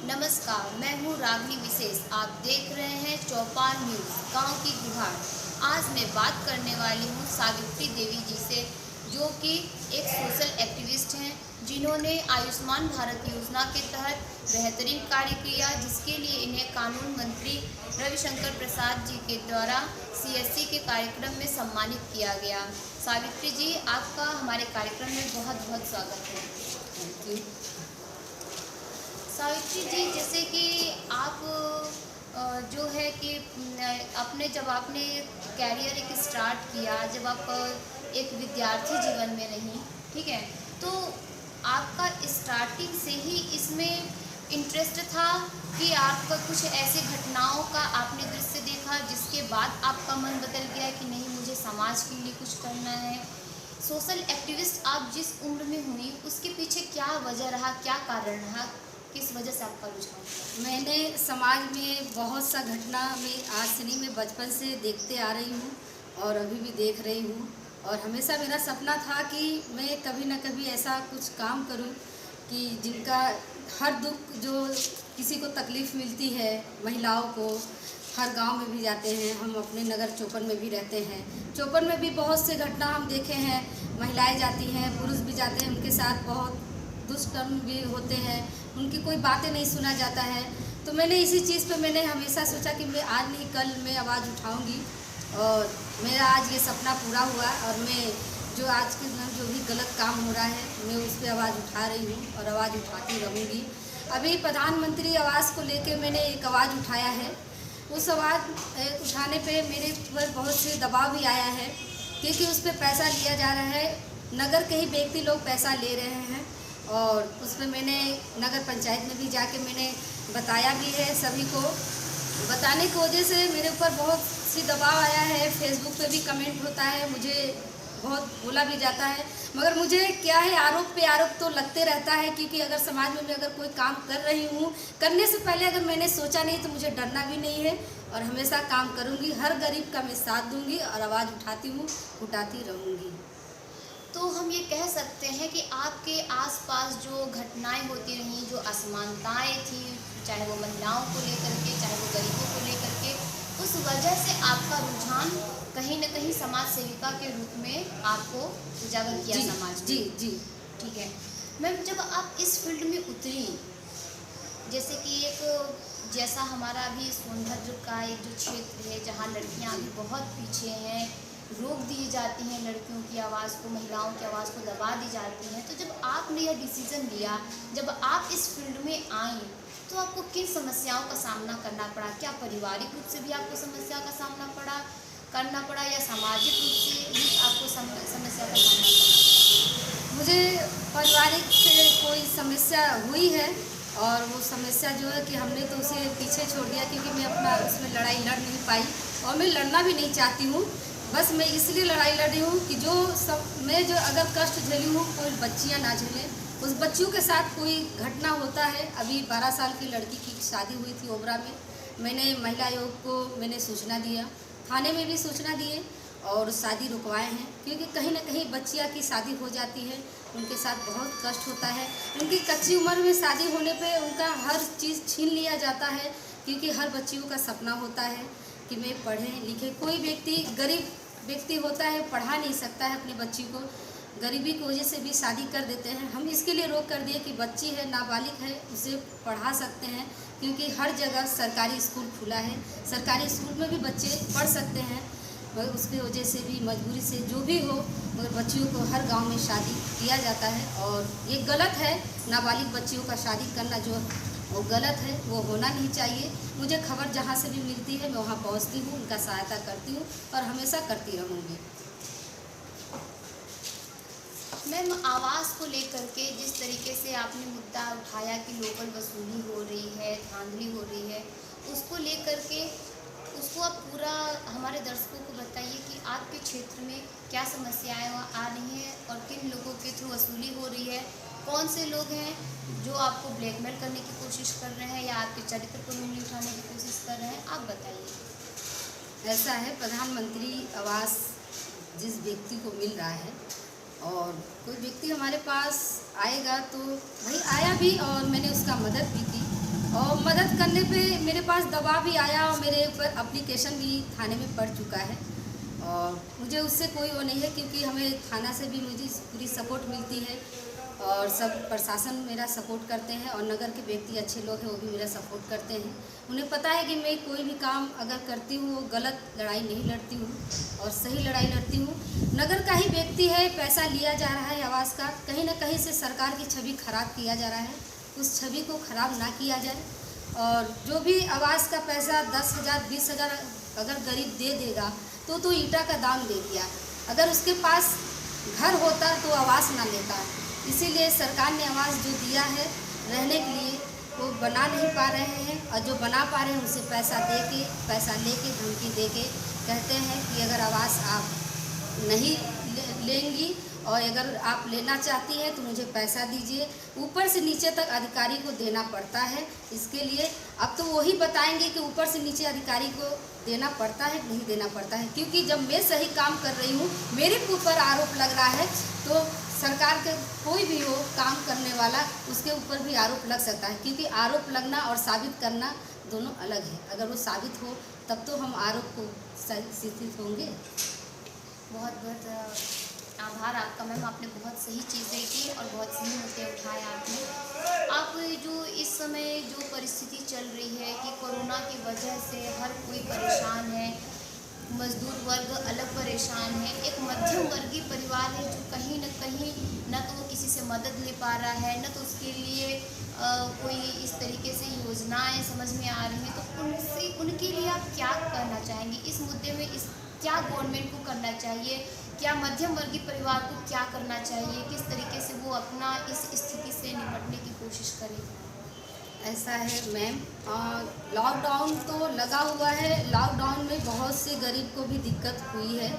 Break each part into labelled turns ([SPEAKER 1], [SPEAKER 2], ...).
[SPEAKER 1] नमस्कार, मैं हूँ रागनी विशेष। आप देख रहे हैं चौपाल न्यूज़ गांव की गुहार। आज मैं बात करने वाली हूँ सावित्री देवी जी से, जो कि एक सोशल एक्टिविस्ट हैं, जिन्होंने आयुष्मान भारत योजना के तहत बेहतरीन कार्य किया, जिसके लिए इन्हें कानून मंत्री रविशंकर प्रसाद जी के द्वारा सीएससी के कार्यक्रम में सम्मानित किया गया। सावित्री जी, आपका हमारे कार्यक्रम में बहुत बहुत स्वागत है।
[SPEAKER 2] Thank you.
[SPEAKER 1] सावित्री जी, जैसे कि आप जो है कि अपने जब आपने कैरियर एक स्टार्ट किया, जब आप एक विद्यार्थी जीवन में रहीं, ठीक है, तो आपका स्टार्टिंग से ही इसमें इंटरेस्ट था कि आपका कुछ ऐसे घटनाओं का आपने दृश्य देखा जिसके बाद आपका मन बदल गया कि नहीं, मुझे समाज के लिए कुछ करना है। सोशल एक्टिविस्ट आप जिस उम्र में हुई, उसके पीछे क्या वजह रहा, क्या कारण रहा, किस वजह से आपका रुझान?
[SPEAKER 2] मैंने समाज में बहुत सा घटना में आज से नहीं, मैं बचपन से देखते आ रही हूँ और अभी भी देख रही हूँ। और हमेशा मेरा सपना था कि मैं कभी ना कभी ऐसा कुछ काम करूँ कि जिनका हर दुख, जो किसी को तकलीफ़ मिलती है, महिलाओं को, हर गांव में भी जाते हैं। हम अपने नगर चौपन में भी रहते हैं। चौपन में भी बहुत से घटना हम देखे हैं। महिलाएं जाती हैं, पुरुष भी जाते हैं, उनके साथ बहुत दुष्कर्म भी होते हैं, उनकी कोई बातें नहीं सुना जाता है। तो मैंने इसी चीज़ पे मैंने हमेशा सोचा कि मैं आज नहीं कल मैं आवाज़ उठाऊंगी, और मेरा आज ये सपना पूरा हुआ। और मैं जो आज के दिन जो भी गलत काम हो रहा है, मैं उस पर आवाज़ उठा रही हूँ और आवाज़ उठाती रहूँगी। अभी प्रधानमंत्री आवास को लेकर मैंने एक आवाज़ उठाया है। उस आवाज़ उठाने पे मेरे ऊपर बहुत से दबाव भी आया है, क्योंकि उस पर पैसा लिया जा रहा है। नगर के ही व्यक्ति लोग पैसा ले रहे हैं, और उसमें मैंने नगर पंचायत में भी जाके मैंने बताया भी है। सभी को बताने की वजह से मेरे ऊपर बहुत सी दबाव आया है। फेसबुक पे भी कमेंट होता है, मुझे बहुत बोला भी जाता है। मगर मुझे क्या है, आरोप पे आरोप तो लगते रहता है, क्योंकि अगर समाज में मैं अगर कोई काम कर रही हूँ, करने से पहले अगर मैंने सोचा नहीं तो मुझे डरना भी नहीं है, और हमेशा काम करूँगी। हर गरीब का मैं साथ दूँगी और आवाज़ उठाती हूँ, उठाती रहूँगी।
[SPEAKER 1] तो हम ये कह सकते हैं कि आपके आसपास जो घटनाएं होती रहीं, जो असमानताएं थी, चाहे वो महिलाओं को लेकर के, चाहे वो गरीबों को लेकर के, उस वजह से आपका रुझान कहीं न कहीं समाज सेविका के रूप में आपको उजागर किया समाज में।
[SPEAKER 2] जी जी,
[SPEAKER 1] ठीक है मैम, जब आप इस फील्ड में उतरी, जैसे कि एक जैसा हमारा अभी सोनभद्र का एक जो क्षेत्र है, जहाँ लड़कियाँ अभी बहुत पीछे हैं, रोक दी जाती हैं लड़कियों की आवाज़ को, महिलाओं की आवाज़ को दबा दी जाती हैं, तो जब आपने यह डिसीज़न लिया, जब आप इस फील्ड में आईं, तो आपको किन समस्याओं का सामना करना पड़ा? क्या पारिवारिक रूप से भी आपको समस्या का सामना करना पड़ा, या सामाजिक रूप से भी आपको समस्या का सामना करना?
[SPEAKER 2] मुझे पारिवारिक से कोई समस्या हुई है, और वो समस्या जो है कि हमने तो उसे पीछे छोड़ दिया, क्योंकि मैं अपना उसमें लड़ाई लड़ नहीं पाई, और मैं लड़ना भी नहीं चाहती हूँ। बस मैं इसलिए लड़ाई लड़ रही हूँ कि मैं जो अगर कष्ट झेली हूँ, कोई बच्चियाँ ना झेलें। उस बच्चियों के साथ कोई घटना होता है। अभी 12 साल की लड़की की शादी हुई थी ओबरा में। मैंने महिला आयोग को मैंने सूचना दिया, थाने में भी सूचना दिए, और शादी रुकवाए हैं, क्योंकि कहीं ना कहीं बच्चियाँ की शादी हो जाती है, उनके साथ बहुत कष्ट होता है। उनकी कच्ची उम्र में शादी होने पे उनका हर चीज़ छीन लिया जाता है, क्योंकि हर बच्चियों का सपना होता है कि मैं पढ़े लिखे। कोई व्यक्ति गरीब व्यक्ति होता है, पढ़ा नहीं सकता है अपनी बच्ची को, गरीबी की वजह से भी शादी कर देते हैं। हम इसके लिए रोक कर दिए कि बच्ची है, नाबालिग है, उसे पढ़ा सकते हैं, क्योंकि हर जगह सरकारी स्कूल खुला है, सरकारी स्कूल में भी बच्चे पढ़ सकते हैं। मगर उसकी वजह से भी, मजबूरी से जो भी हो, मगर बच्चियों को हर गांव में शादी किया जाता है, और ये गलत है। नाबालिग बच्चियों का शादी करना जो वो गलत है, वो होना नहीं चाहिए। मुझे खबर जहाँ से भी मिलती है, मैं वहाँ पहुँचती हूँ, उनका सहायता करती हूँ, और हमेशा करती रहूँगी।
[SPEAKER 1] मैम, आवाज़ को लेकर के जिस तरीके से आपने मुद्दा उठाया कि लोकल वसूली हो रही है, धांधली हो रही है, उसको लेकर के उसको आप पूरा हमारे दर्शकों को बताइए कि आपके क्षेत्र में क्या समस्याएं आ रही हैं और किन लोगों के थ्रू वसूली हो रही है। कौन से लोग हैं जो आपको ब्लैकमेल करने की कोशिश कर रहे हैं या आपके चरित्र पर उंगली उठाने की कोशिश कर रहे हैं, आप बताइए।
[SPEAKER 2] ऐसा है, प्रधानमंत्री आवास जिस व्यक्ति को मिल रहा है, और कोई व्यक्ति हमारे पास आएगा तो भाई आया भी, और मैंने उसका मदद भी की। और मदद करने पे मेरे पास दबाव भी आया और मेरे ऊपर एप्लीकेशन भी थाने में पड़ चुका है। और मुझे उससे कोई वो नहीं है, क्योंकि हमें थाना से भी मुझे पूरी सपोर्ट मिलती है और सब प्रशासन मेरा सपोर्ट करते हैं और नगर के व्यक्ति अच्छे लोग हैं वो भी मेरा सपोर्ट करते हैं। उन्हें पता है कि मैं कोई भी काम अगर करती हूँ वो गलत लड़ाई नहीं लड़ती हूँ और सही लड़ाई लड़ती हूँ। नगर का ही व्यक्ति है, पैसा लिया जा रहा है आवास का, कहीं ना कहीं से सरकार की छवि खराब किया जा रहा है, उस छवि को खराब ना किया जाए। और जो भी आवास का पैसा 10,000 20,000 अगर गरीब दे देगा तो ईंटा का दाम दे दिया, अगर उसके पास घर होता तो आवास ना लेता। इसीलिए सरकार ने आवास जो दिया है रहने के लिए वो बना नहीं पा रहे हैं, और जो बना पा रहे हैं उसे पैसा लेके धमकी देके कहते हैं कि अगर आवास आप नहीं लेंगी और अगर आप लेना चाहती हैं तो मुझे पैसा दीजिए। ऊपर से नीचे तक अधिकारी को देना पड़ता है। इसके लिए अब तो वही बताएंगे कि ऊपर से नीचे अधिकारी को देना पड़ता है नहीं देना पड़ता है, क्योंकि जब मैं सही काम कर रही हूँ मेरे ऊपर आरोप लग रहा है तो सरकार के कोई भी हो काम करने वाला उसके ऊपर भी आरोप लग सकता है, क्योंकि आरोप लगना और साबित करना दोनों अलग है। अगर वो साबित हो तब तो हम आरोप को शिथिल होंगे।
[SPEAKER 1] बहुत बहुत आभार आपका मैम, आपने बहुत सही चीज़ें की और बहुत सही मुद्दे उठाए आपने। आप जो इस समय जो परिस्थिति चल रही है कि कोरोना की वजह से हर कोई परेशान है, मजदूर वर्ग अलग परेशान है, एक मध्यम वर्गीय परिवार है जो कहीं न तो वो किसी से मदद ले पा रहा है, न तो उसके लिए कोई इस तरीके से योजनाएं समझ में आ रही हैं, तो उनके लिए आप क्या कहना चाहेंगे इस मुद्दे में? इस क्या गवर्नमेंट को करना चाहिए, क्या मध्यम वर्गीय परिवार को क्या करना चाहिए, किस तरीके से वो अपना इस स्थिति से निपटने की कोशिश करें?
[SPEAKER 2] ऐसा है मैम, लॉकडाउन तो लगा हुआ है, लॉकडाउन में बहुत से गरीब को भी दिक्कत हुई है,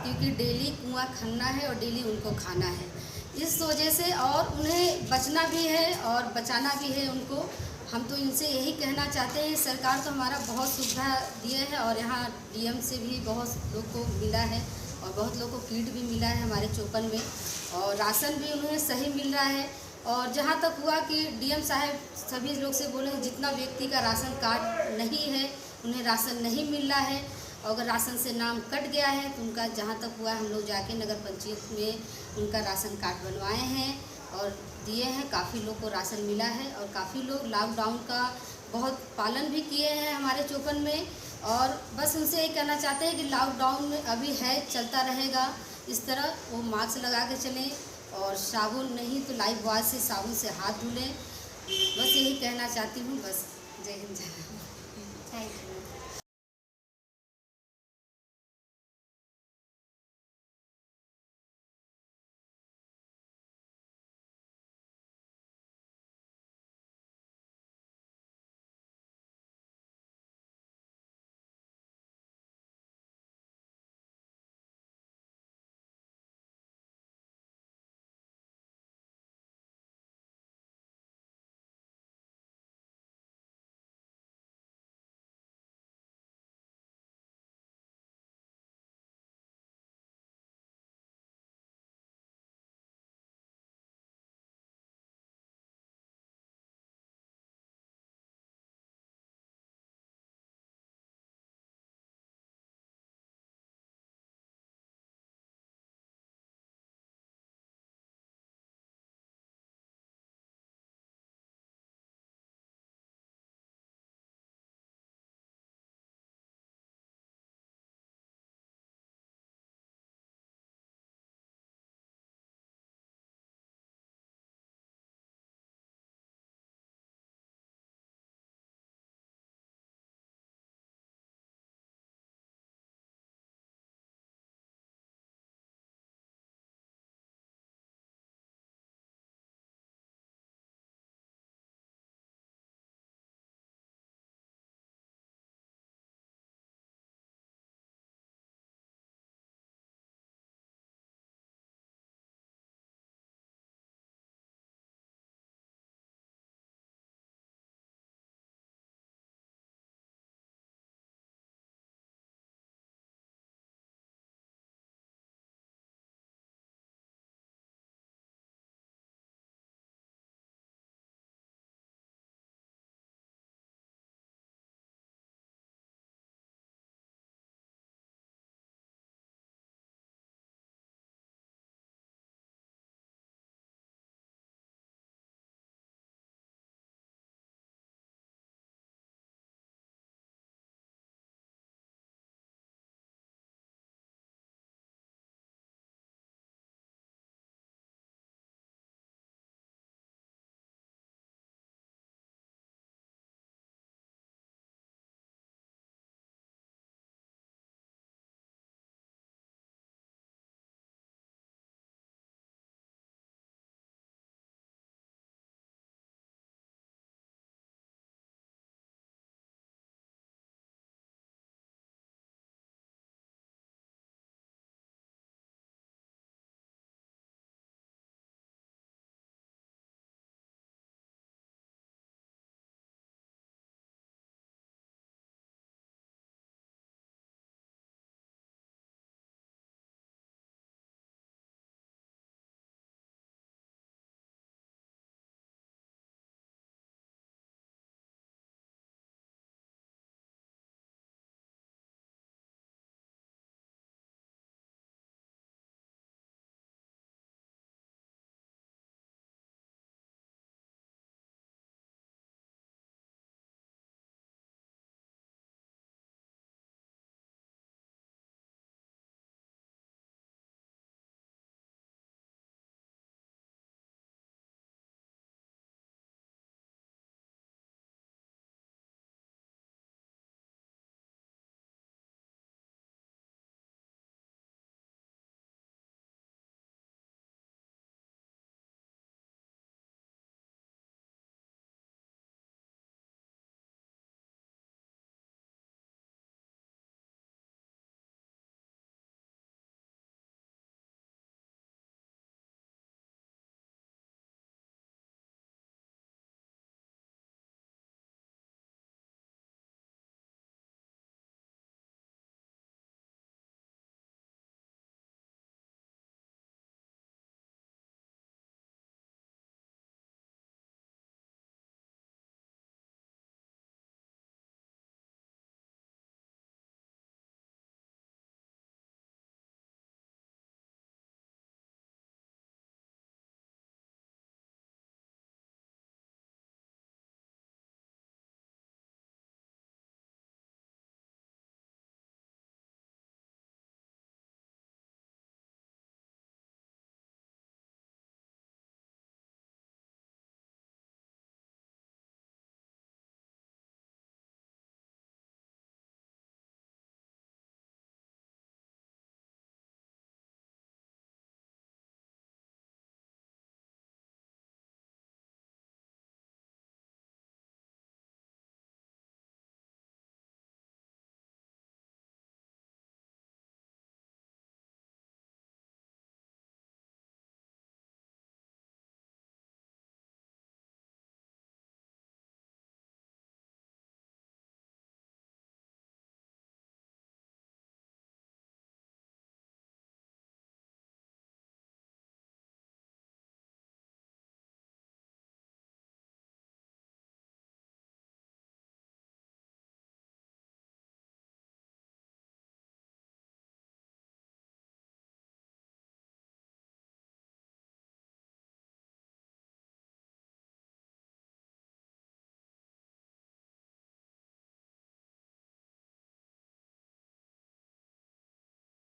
[SPEAKER 2] क्योंकि डेली कुआं खनना है और डेली उनको खाना है। इस वजह से और उन्हें बचना भी है और बचाना भी है उनको। हम तो इनसे यही कहना चाहते हैं, सरकार तो हमारा बहुत सुविधा दिए है और यहाँ डीएम से भी बहुत लोग को मिला है और बहुत लोग को किट भी मिला है हमारे चौपन में, और राशन भी उन्हें सही मिल रहा है। और जहाँ तक हुआ कि डीएम साहब सभी लोग से बोले जितना व्यक्ति का राशन कार्ड नहीं है उन्हें राशन नहीं मिल रहा है, और अगर राशन से नाम कट गया है तो उनका जहाँ तक हुआ हम लोग जाके नगर पंचायत में उनका राशन कार्ड बनवाए हैं और दिए हैं। काफ़ी लोग को राशन मिला है और काफ़ी लोग लॉकडाउन का बहुत पालन भी किए हैं हमारे चौपन में। और बस उनसे यही कहना चाहते हैं कि लॉकडाउन में अभी है, चलता रहेगा इस तरह, वो मास्क लगा के चलें और साबुन नहीं तो लाइफ बॉय से साबुन से हाथ धुलें। बस यही कहना चाहती हूँ। बस जय हिंद, जय भारत।
[SPEAKER 1] Thank you.